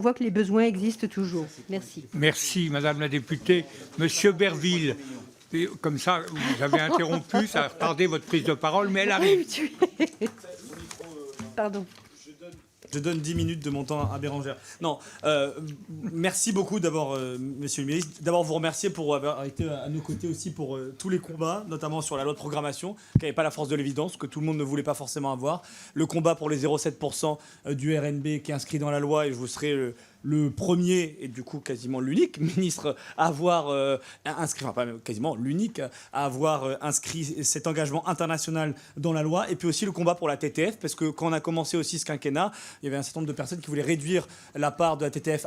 On voit que les besoins existent toujours. Merci. Merci, Madame la députée. Monsieur Berville, et comme ça, vous avez interrompu, ça a retardé votre prise de parole, mais elle arrive. Pardon. Je donne 10 minutes de mon temps à Bérangère. Non, merci beaucoup d'abord, Monsieur le ministre. D'abord, vous remercier pour avoir été à nos côtés aussi pour tous les combats, notamment sur la loi de programmation, qui n'avait pas la force de l'évidence, que tout le monde ne voulait pas forcément avoir. Le combat pour les 0,7% du RNB qui est inscrit dans la loi, et je vous serai le premier et du coup quasiment l'unique ministre à avoir inscrit, enfin pas même quasiment l'unique à avoir inscrit cet engagement international dans la loi, et puis aussi le combat pour la TTF, parce que quand on a commencé aussi ce quinquennat, il y avait un certain nombre de personnes qui voulaient réduire la part de la TTF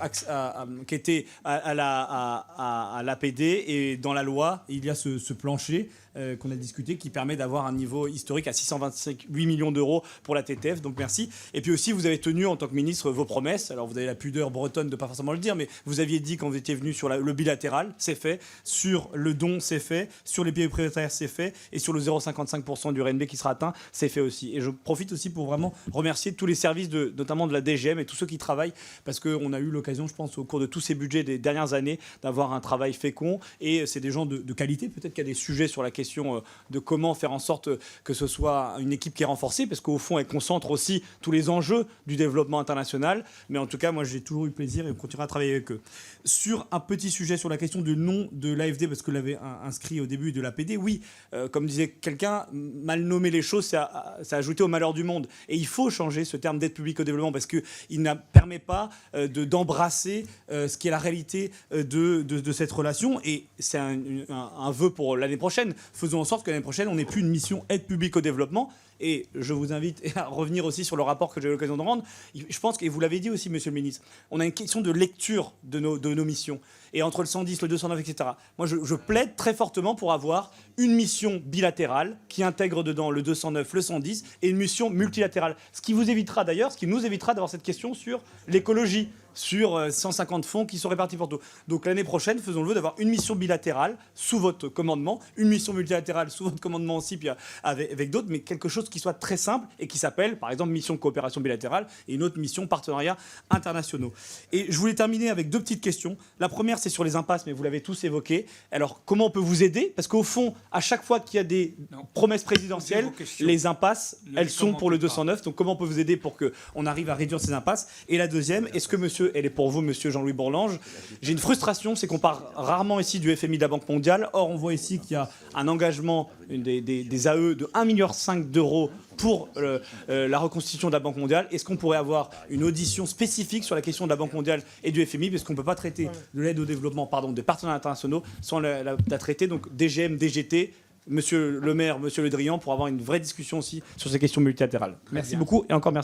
qui était à l'APD, et dans la loi il y a ce plancher qu'on a discuté qui permet d'avoir un niveau historique à 628 millions d'euros pour la TTF, donc merci. Et puis aussi vous avez tenu en tant que ministre vos promesses, alors vous avez la pudeur bretonne de ne pas forcément le dire, mais vous aviez dit quand vous étiez venu sur le bilatéral, c'est fait, sur le don c'est fait, sur les pays prioritaires c'est fait, et sur le 0,55% du RNB qui sera atteint, c'est fait aussi. Et je profite aussi pour vraiment remercier tous les services, notamment de la DGM et tous ceux qui travaillent, parce qu'on a eu l'occasion, je pense, au cours de tous ces budgets des dernières années, d'avoir un travail fécond, et c'est des gens de qualité. Peut-être qu'il y a des sujets sur la question de comment faire en sorte que ce soit une équipe qui est renforcée, parce qu'au fond elle concentre aussi tous les enjeux du développement international, mais en tout cas moi j'ai toujours eu plaisir et on continuera à travailler avec eux. Sur un petit sujet sur la question du nom de l'AFD, parce que l'avait inscrit au début de l'APD, oui, comme disait quelqu'un, mal nommer les choses, ça a ajouté au malheur du monde, et il faut changer ce terme d'aide publique au développement, parce qu'il ne permet pas d'embrasser ce qui est la réalité de cette relation, et c'est un vœu pour l'année prochaine. Faisons en sorte que l'année prochaine on n'ait plus une mission aide publique au développement. Et je vous invite à revenir aussi sur le rapport que j'ai eu l'occasion de rendre. Je pense, et vous l'avez dit aussi, Monsieur le Ministre, on a une question de lecture de nos missions. Et entre le 110, le 209, etc., moi je plaide très fortement pour avoir une mission bilatérale qui intègre dedans le 209, le 110, et une mission multilatérale. Ce qui vous évitera d'ailleurs, ce qui nous évitera d'avoir cette question sur l'écologie, sur 150 fonds qui sont répartis pour tout. Donc l'année prochaine, faisons le vœu d'avoir une mission bilatérale sous votre commandement, une mission multilatérale sous votre commandement aussi, puis avec d'autres, mais quelque chose qui soit très simple et qui s'appelle, par exemple, mission coopération bilatérale, et une autre mission partenariats internationaux. Et je voulais terminer avec deux petites questions. La première, c'est sur les impasses, mais vous l'avez tous évoqué. Alors, comment on peut vous aider? Parce qu'au fond, à chaque fois qu'il y a des promesses présidentielles, les impasses, elles sont pour le 209. Donc, comment on peut vous aider pour qu'on arrive à réduire ces impasses? Et la deuxième, est-ce que elle est pour vous, monsieur Jean-Louis Bourlange. J'ai une frustration, c'est qu'on parle rarement ici du FMI de la Banque mondiale. Or, on voit ici qu'il y a un engagement des AE de 1,5 milliard d'euros pour la reconstitution de la Banque mondiale. Est-ce qu'on pourrait avoir une audition spécifique sur la question de la Banque mondiale et du FMI, parce qu'on ne peut pas traiter de l'aide au développement, des partenaires internationaux, sans la traiter. Donc DGM, DGT, Monsieur le maire, Monsieur Le Drian, pour avoir une vraie discussion aussi sur ces questions multilatérales. Merci beaucoup et encore merci.